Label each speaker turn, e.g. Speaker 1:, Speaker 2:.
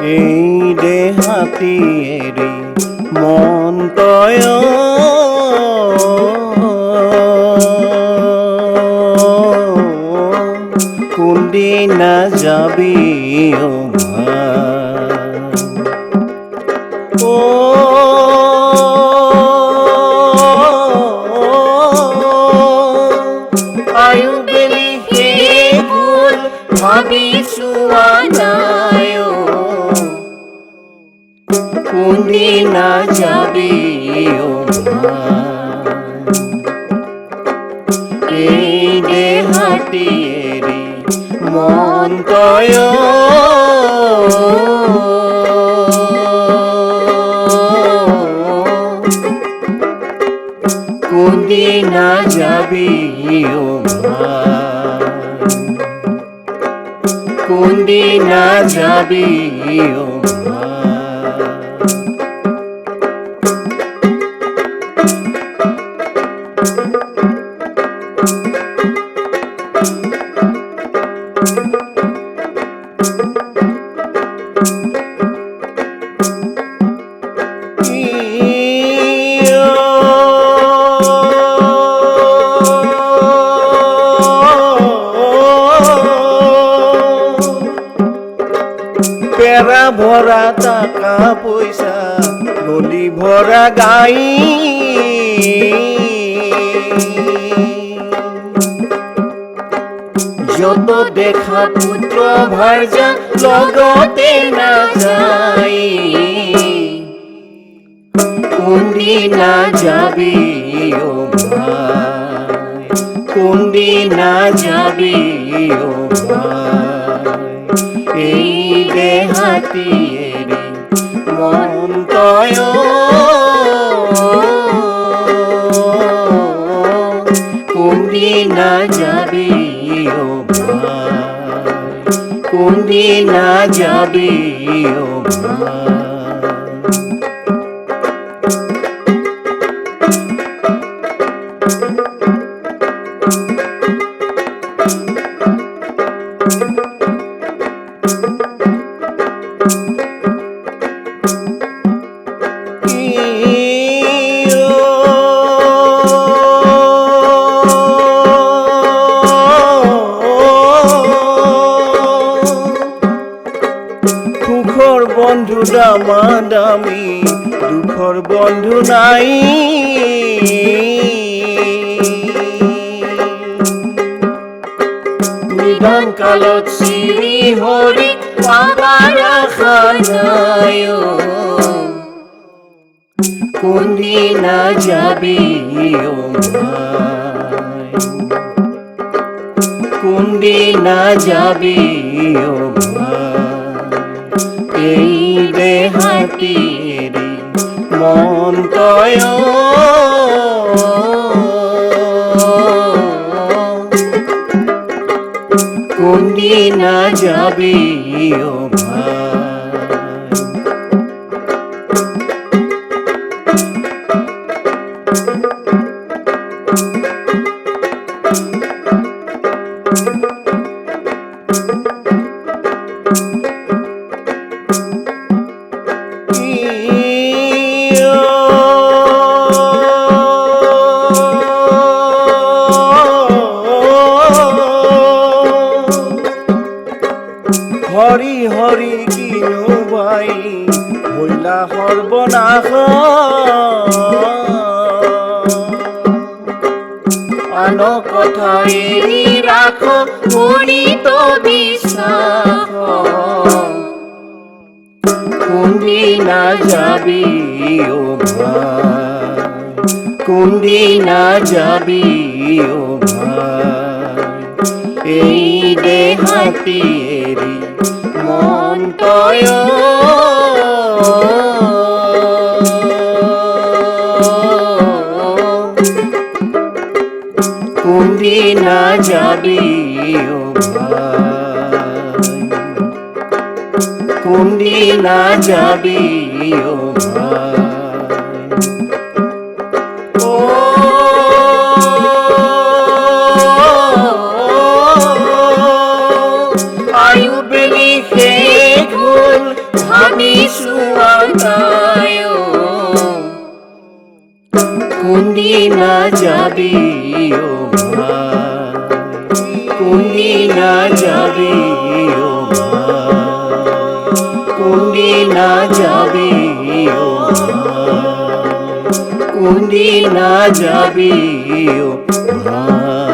Speaker 1: এই দেহাতীয়েৰি মন তয় কোনদিনা যাবি আয়ু বেলি শেষ হ'ল ভাবি চোৱা নাই কোনদিনা যাবি এই দেহাতীয়েৰি মন তয় কোনদিনা যাবি কোনদিনা যাবি পেৰা ভৰা টাকা পইচা গলি ভৰা গাই যত দেখা পুত্ৰ ভাৰ্যা লগতে নাযায় কোনদিনা যাবি কোনদিনা যাবি এই দেহাতীয়েৰি মন তয় কোনদিনা যাবি কোনদিনা যাবি সুখৰ বন্ধু দামা দামি দুখৰ বন্ধু নাই নিদান কালত শ্ৰী হৰি পাৱাৰ আশা নাই কোনদিনা যাবি কোনদিনা যাবি এই দেহাতীয়েৰি মন তয় কোনদিনা যাবি হৰি হৰি কিনো বাই হইলা সৰ্বনাশ আন কথা এৰি ৰাখ হৰিত বিশ্বাস কোনদিনা যাবি কোনদিনা যাবি এই দেহাতীয়েৰি মন তয় কোনদিনা যাবি কোনদিনা যাবি শেষ হ'ল ভাবিছো তাই কোনদিনা যাবি ভাই কোনদিনা যাবি ভাই কোনদিনা যাবি ভাই কোনদিনা যাবি ভাই